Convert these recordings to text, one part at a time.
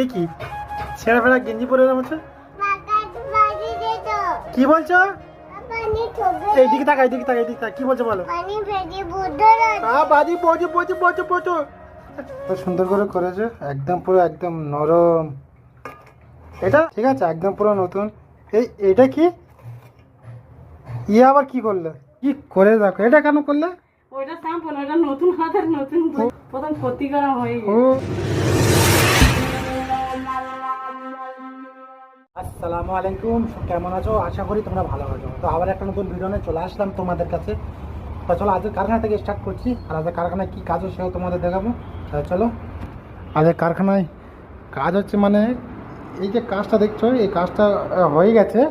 এ কি ছেঁড়া ফেরা গেঞ্জি পরে এরকম হচ্ছে? কি বলছো? এইদিকে তাকা, এইদিকে তাকা, এইদিকে তাকা। কি বলছো বলো? বাজি বজো বজো বজো বজো। সুন্দর করে করেছে, একদম পুরো একদম নরম। এটা ঠিক আছে, একদম পুরো নতুন। এটা কি আবার কি করলে? কি করে দেখো, এটা কেন করলে? ওইটা স্যাম্পল, ওইটা নতুন হাতের নতুন প্রথম ক্ষতি করা হয়ে গেছে। আসসালামু আলাইকুম, কেমন আছো? আশা করি তোমরা ভালো আছো। তো আবার একটা নতুন ভিডিও নিয়ে চলে আসলাম তোমাদের কাছে। তো চলো আজকে কারখানা থেকে স্টার্ট করছি, আর আজকে কারখানায় কী কাজ হচ্ছে সেও তোমাদের দেখাবো। চলো, আজকে কারখানায় কাজ হচ্ছে, মানে এই যে কাজটা দেখছো, এই কাজটা হয়ে গেছে।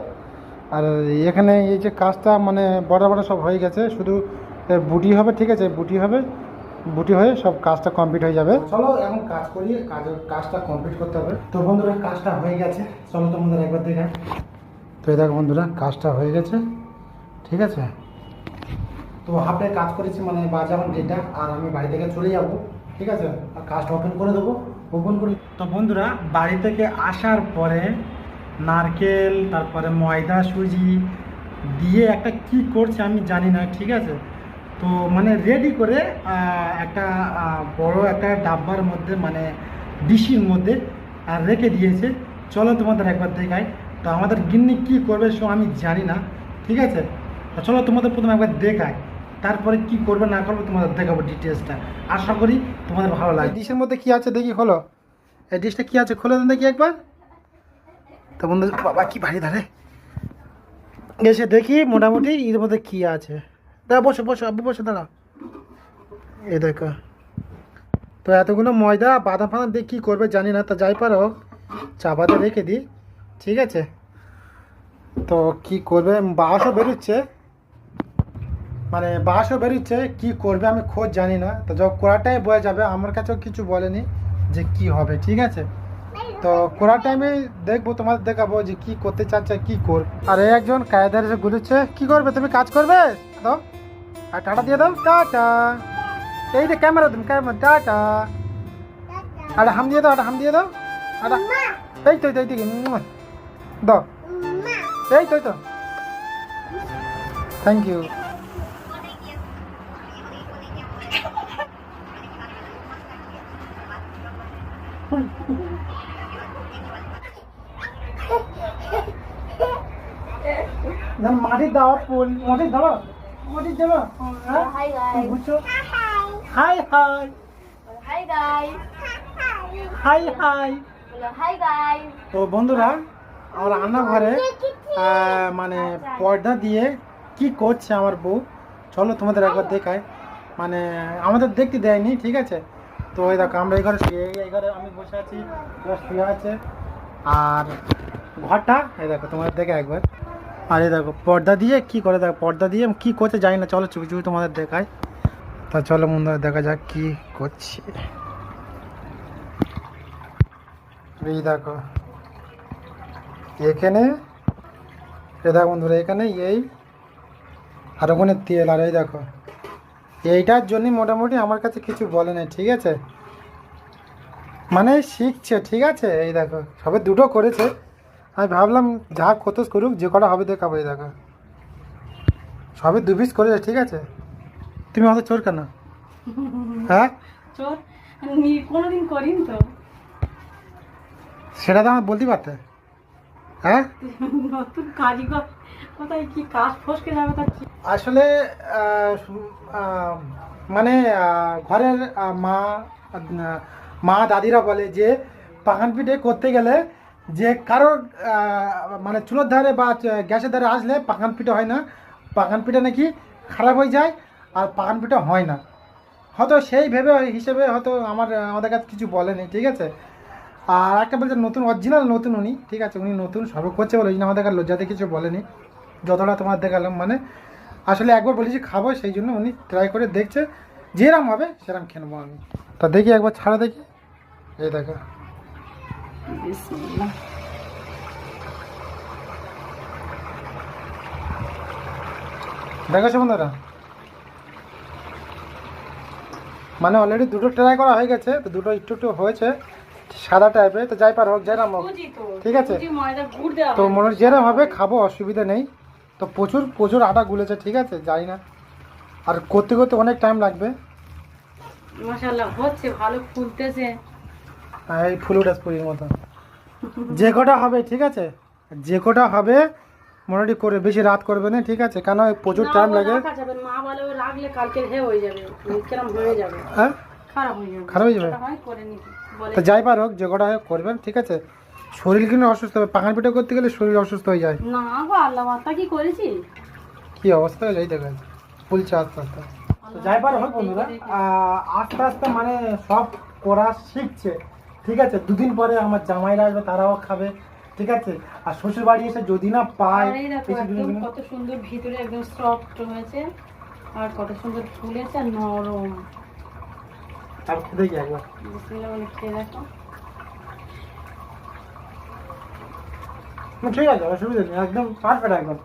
আর এখানে এই যে কাজটা মানে বড় বড় সব হয়ে গেছে, শুধু বুটি হবে। ঠিক আছে, বুটি হয়ে সব কাজটা কমপ্লিট হয়ে যাবে। চলো এখন কাজ করি, কাজটা কমপ্লিট করতে হবে। তো বন্ধুরা কাজটা হয়ে গেছে, চলো তোমাদের একবার দেখাই। তো এই দেখো বন্ধুরা, কাজটা হয়ে গেছে। ঠিক আছে, তো হাফে কাজ করেছি, মানে বাজে আমার যেটা, আর আমি বাড়ি থেকে চলে যাব। ঠিক আছে, আর কাজটা ওপেন করে দেবো। ওপেন করি। তো বন্ধুরা বাড়ি থেকে আসার পরে নারকেল, তারপরে ময়দা, সুজি দিয়ে একটা কি করছে আমি জানি না। ঠিক আছে, তো মানে রেডি করে একটা বড় একটা ডাব্বার মধ্যে, মানে ডিশির মধ্যে আর রেখে দিয়েছে। চলো তোমাদের একবার দেখাই। তো আমাদের গিন্নি কি করবে সো আমি জানি না। ঠিক আছে, তো চলো তোমাদের প্রথমে একবার দেখাই, তারপরে কি করবে না করবে তোমাদের দেখাবো ডিটেলসটা। আশা করি তোমাদের ভালো লাগে। ডিশের মধ্যে কি আছে দেখি, হলো এই ডিশটা কি আছে, খুলে দেন দেখি একবার। তো বন্ধু, বাবা কি ভারী ধারে, এসে দেখি মোটামুটি এর মধ্যে কি আছে। দাঁড়া, বসো বসো আব্বু, বসো, দাঁড়া। এই দেখো, তো এতগুলো ময়দা বাদাম ফাদাম দিয়ে কী করবে জানি না। তো যাই পারো চাপাতে রেখে দিই। ঠিক আছে, তো কি করবে, বাঁশও বেরোচ্ছে, মানে বাঁশও বেরোচ্ছে, কি করবে আমি খোঁজ জানি না। তো যখন করাটাই বয়ে যাবে, আমার কাছেও কিছু বলেনি যে কি হবে। ঠিক আছে, তো করার টাইমে দেখবো, তোমাদের দেখাবো যে কি করতে চাচ্ছে, কি করবে। আর এই একজন কায়দার এসে ঘুরেছে, কি করবে তুমি, কাজ করবে? দাও আর টাটা দিয়ে দাও, টাটা। এই যে ক্যামেরা, তুমি ক্যামেরা, টাটা। আর হাম দিয়ে দাও, হাম দিয়ে দাও। আর এই তো এইদিকে দাও, এই তো থ্যাংক ইউ। মাটির দাও, ফুল মাটির দাও, মাটির দেবো। বুঝছো, high high hi guys, high high. Hi guys. তো বন্ধুরা আমার রান্নাঘরে মানে পর্দা দিয়ে কি করছে আমার বউ, চলো তোমাদের একবার দেখায়। মানে আমাদের দেখতে দেয়নি। ঠিক আছে, তো ওই দেখো আমরা এই ঘরে আমি বসে আছি, শুয়ে আছে। আর ঘরটা এই দেখো তোমাদের দেখে একবার। আর এই দেখো পর্দা দিয়ে কি করে, দেখো পর্দা দিয়ে কি করছে জানি না। চলো চুপি চুপি তোমাদের দেখায়। তা চলো বন্ধুরা দেখা যাক কি করছে। এই দেখো এখানে, এ দেখো বন্ধুরা এখানে এই, আর ওখানে তেল। আর এই দেখো এইটার জন্যই মোটামুটি আমার কাছে কিছু বলে না। ঠিক আছে, মানে শিখছে। ঠিক আছে, এই দেখো সবে দুটো করেছে, আমি ভাবলাম যা কত করুক, যে কটা হবে দেখাবো। এই দেখো সবে 2 পিস করেছে। ঠিক আছে, তুমি আমাদের চোর কেন? হ্যাঁ চোর আমি কোনোদিন করিনি তো। সেটা তো আমার বলতে পারতে। হ্যাঁ নতুন কারিগর, কোথায় কি কাজ ফসকে যাবে তার কি। আসলে মানে ঘরের মা দাদিরা বলে যে পাখান পিঠে করতে গেলে যে কারোর মানে চুলোর ধারে বা গ্যাসের ধারে আসলে পাখান পিঠে হয় না, পাখান পিঠে নাকি খারাপ হয়ে যায়, আর পাখান পিঠে হয় না। হয়তো সেই ভেবে হিসেবে হয়তো আমাদের কাছে কিছু বলেনি। ঠিক আছে, আর একটা বলছে নতুন, অরিজিনাল নতুন উনি। ঠিক আছে, উনি নতুন সর্ব করছে বলে ওই জন্য আমাদের লজ্জাতে কিছু বলেনি, যতটা তোমার দেখালাম। মানে আসলে একবার বলেছি খাবো, সেই জন্য উনি ট্রাই করে দেখছে, যেরকম হবে সেরকম খেয়ে নেবো আমি। তা দেখি একবার ছাড়া দেখি। এই দেখো দেখেছো বন্ধুরা, মানে অলরেডি দুটো ট্রাই করা হয়ে গেছে। তো দুটো একটু একটু হয়েছে, সাদা টাইপের, তো যাই পার হোক যেরকম হোক, সুজি তো, ঠিক আছে। সুজি ময়দা গুড় দেওয়া তো হয় না। মনে হয় যেরকম হবে খাবো, অসুবিধা নেই। তো প্রচুর প্রচুর আটা গুলেছে, ঠিক আছে, জানি না, আর করতে করতে অনেক টাইম লাগবে। মাশাআল্লাহ হচ্ছে, ভালো ফুলতেছে। এই ফুলুটাস পুরির মতো যে কটা হবে, ঠিক আছে, যে কটা হবে মোটামুটি করে, বেশি রাত করবে না, ঠিক আছে, কেন প্রচুর না, টাইম ও লাগে। রাখা যাবে না। মা বলে ও রাখলে কালকে হে হয়ে যাবে, কিরম হয়ে যাবে, হ্যাঁ, খারাপ হয়ে যাবে। খারাপ হয়ে যাবে। ওটা হয় করে নিতে বলে। তো যাই পার হোক যে কটা হয় করবেন, ঠিক আছে। শরীর কিন্তু অসুস্থ হবে, পাখান পিঠে করতে গেলে শরীর অসুস্থ হয়ে যায়। না গো আল্লাহ, মাথা কি করেছি। কি অবস্থা হয়ে যায় দেখেন, ফুলছে আস্তে আস্তে। তো যাই পার হোক বন্ধুরা, আস্তে আস্তে মানে সব করা শিখছে, ঠিক আছে। দুদিন পরে আমার জামাইরা আসবে, তারাও খাবে, ঠিক আছে। আর শ্বশুর বাড়ি এসে যদি না পায়, আর এই দেখো বেশি একদম দিন- কত সুন্দর ভিতরে একদম সফট হয়েছে, আর কত সুন্দর ফুলেছে আর নরম। তারপর খেতে গিয়ে একবার বিসমিল্লাহ বলে খেয়ে দেখো। ঠিক আছে, অসুবিধা নেই, একদম পারফেক্ট, একদম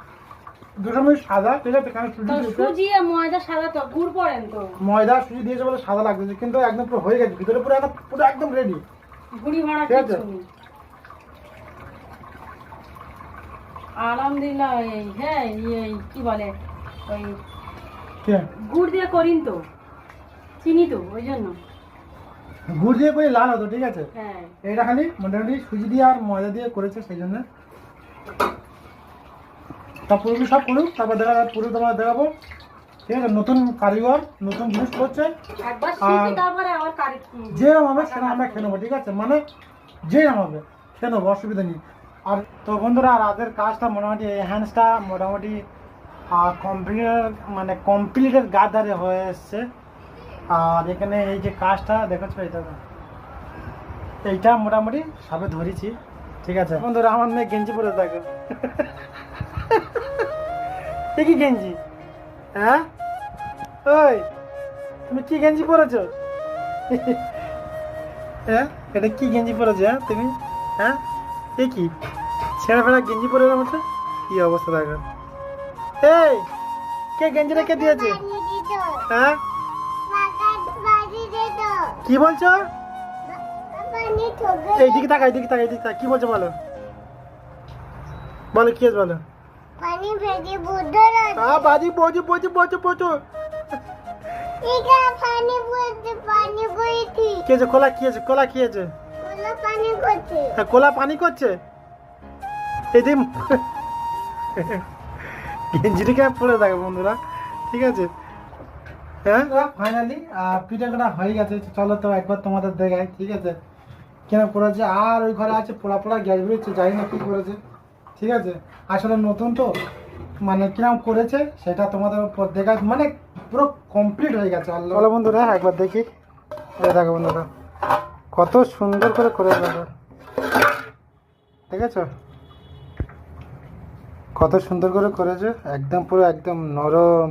দুটো মিনিট সাদা, ঠিক আছে, কেন সুজি তো দিয়েছে, সুজি আর ময়দা সাদা তো গুড় পড়েন তো, ময়দা সুজি দিয়েছে বলে সাদা লাগতেছে, কিন্তু একদম পুরো হয়ে গেছে, ভিতরে পুরো একদম পুরো একদম রেডি। গুড়ি ভাড়া ঠিক আছে। কিছু নেই। আলহামদুলিল্লাহ। এই হ্যাঁ এই কি বলে, ওই কে গুড় দিয়ে করিন তো, চিনি তো ওই জন্য। গুড় দিয়ে করে লাল হতো, ঠিক আছে। হ্যাঁ এটা খালি মোটামুটি সুজি দিয়ে আর ময়দা দিয়ে করেছে, সেই জন্য। তা পুরোপুরি সব করুক, তারপর পুরো তোমার দেখাবো, ঠিক আছে। নতুন কারিগর, নতুন জিনিস করছে, একবার শিখি আর- তারপরে আবার কারি। যেরকম হবে সেরকম আমরা খেয়ে নেবো, ঠিক আছে, মানে যেরকম হবে খেয়ে নেবো, অসুবিধা নেই। আর তো বন্ধুরা, রাতের কাজটা মোটামুটি এনহ্যান্সটা মোটামুটি কমপ্লিটের মানে কমপ্লিটের গা ধারে হয়ে এসছে। আর এখানে এই যে কাজটা দেখেছো, এইটা মোটামুটি সবে ধরেছি, ঠিক আছে। বন্ধুরা, আমার মেয়ে গেঞ্জি পরে থাকে। এ কি গেঞ্জি? হ্যাঁ, ওই তুমি কি গেঞ্জি পরেছো? হ্যাঁ, এটা কি গেঞ্জি পরেছো? হ্যাঁ তুমি, হ্যাঁ এ কি ছেঁড়া ফেড়া গেঞ্জি পরে মতো, কি অবস্থা দেখো। এই কে গেঞ্জিটা কে দিয়েছে? হ্যাঁ, কি বলছো? এইদিকে তাকা, এইদিকে তাকা, এইদিকে তাকা, কি বলছো বলো, বলো কি আছে বলো। পানি ভেজে বুদ্ধ বাজি বলছি বলছি বলছো বলছো, এটা পানি বলতে পানি বইতি কি আছে? কোলা কি আছে? কোলা কি আছে? ওলা পানি করছে হ্যাঁ, কোলা পানি করছে। এদিন গেঞ্জিটিকে পরে থাকে বন্ধুরা, ঠিক আছে। হ্যাঁ, ফাইনালি পিঠে কাটা হয়ে গেছে, চলো তো একবার তোমাদের দেখাই, ঠিক আছে, কেন করেছে। আর ওই ঘরে আছে পোড়া পোড়া গ্যাস বেরোচ্ছে, জানি না কি করেছে, ঠিক আছে। আসলে নতুন তো, মানে কিরকম করেছে সেটা তোমাদের উপর দেখা, মানে পুরো কমপ্লিট হয়ে গেছে। চলো বন্ধুরা একবার দেখি, এই দেখো বন্ধুরা কত সুন্দর করে দেখো, ঠিক আছে, কত সুন্দর করে করেছে, একদম পুরো একদম নরম।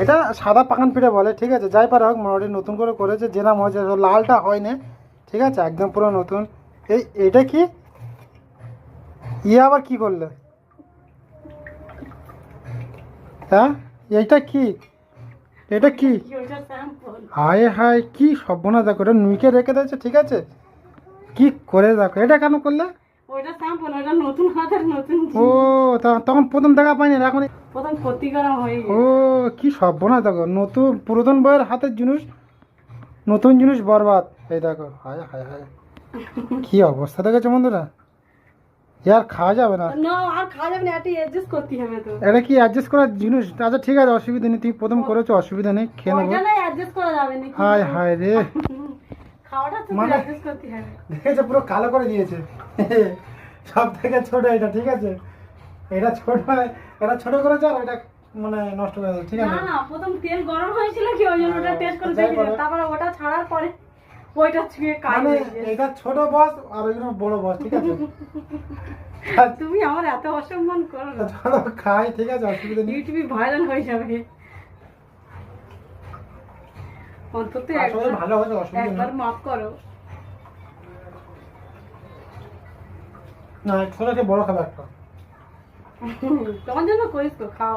এটা সাদা পাকান পিঠে বলে, ঠিক আছে। যাই পারে হোক মোটামুটি নতুন করে করেছে, যেরাম হয়েছে, লালটা হয়নি, ঠিক আছে, একদম পুরো নতুন। এটা কি আবার কি করলে? হ্যাঁ, এইটা কি? এটা কি? ওইটা স্যাম্পল। হায় হায়, কি সর্বনাশ দেখো, এটা নুইকে রেখে দিয়েছে, ঠিক আছে, কি করে দেখো, এটা কেন করলে? ওইটা স্যাম্পল, ওইটা নতুন হাতের নতুন ও, তখন প্রথম দেখা পাইনি, এখন প্রথম ক্ষতিকর হয়ে ও, গেছে। কি সর্বনাশ দেখো, নতুন পুরাতন বইয়ের হাতের জিনিস, নতুন জিনিস বরবাদ। এই দেখো, হায় হায় হায়, কি অবস্থা দেখেছো বন্ধুরা, আর খাওয়া যাবে না। না আর খাওয়া যাবে না, এটা অ্যাডজাস্ট করতে হবে তো। এটা কি অ্যাডজাস্ট করার জিনিস? আচ্ছা ঠিক আছে, অসুবিধা নেই, তুমি প্রথম করেছো, অসুবিধা নেই, খেয়ে নেবো। ওইটা না অ্যাডজাস্ট করা যাবে না। হায় হায় রে, খাওয়াটা তো মানে- অ্যাডজাস্ট করতে হবে। দেখেছো পুরো কালো করে দিয়েছে। সব থেকে ছোট এটা, ঠিক আছে, এটা ছোট, এটা ছোট করেছে, আর এটা মানে নষ্ট করে দিয়েছে, ঠিক না আছে। না, প্রথম তেল গরম হয়েছিল কি, ওই জন্য ওটা টেস্ট করে যাই দেখি, বলো। তারপরে ওটা ছাড়ার পরে ওইটা ছুঁয়ে কাজ মানে হয়ে গেছে। এটা ছোট বস আর ওইগুলো বড় বস, ঠিক আছে। তুমি আমার এত অসম্মান করো না, চলো খাই, ঠিক আছে, অসুবিধা নেই। ইউটিউবে ভাইরাল হয়ে যাবে। অন্তত আসলে একবার ভালো হয়েছে, অসুবিধা একবার নেই। মাফ করো। না, ছোটকে বড় খাবে একটা। তোমার জন্য করিস তো, খাও।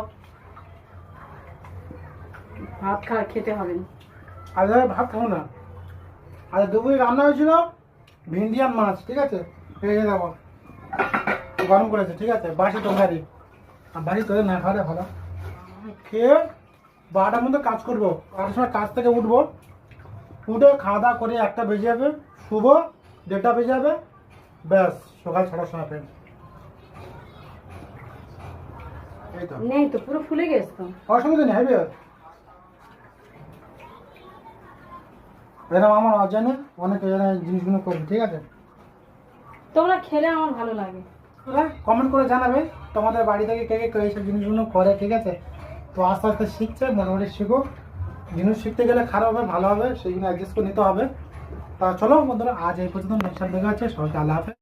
ভাত খেতে হবে না। আজ আমি ভাত খাবো না, আজ দুপুরে রান্না হয়েছিল, ভিন্ডিয়ান মাছ, ঠিক আছে? এই যে দেখো গরম করেছে, ঠিক আছে? বাসি তরকারি, আর বাসি তরকারি না খাওয়ালে ভালো। খেয়ে 12টার মধ্যে কাজ করবো, 12টার সময় কাজ থেকে উঠবো, উঠে খাওয়া দাওয়া করে 1টা বেজে যাবে, শুভ 1:30 বেজে যাবে, ব্যাস সকাল 6টার সময় ফের। এই তো নেই তো, পুরো ফুলে গেছে তো। অসুবিধা নেই, হবে এরকম আমার অজানে অনেক জিনিসগুলো করি, ঠিক আছে? তোমরা খেলে আমার ভালো লাগে। তোমরা কমেন্ট করে জানাবে তোমাদের বাড়ি থেকে কে কে এইসব জিনিসগুলো করে, ঠিক আছে? তো আস্তে আস্তে শিখছে, মোটামুটি শিখো। জিনিস শিখতে গেলে খারাপ হবে ভালো হবে, সেইগুলো অ্যাডজাস্ট করে নিতে হবে। তা চলো বন্ধুরা, আজ এই পর্যন্ত, নেক্সট টাইম দেখা হচ্ছে, সবাইকে আল্লাহ হাফেজ।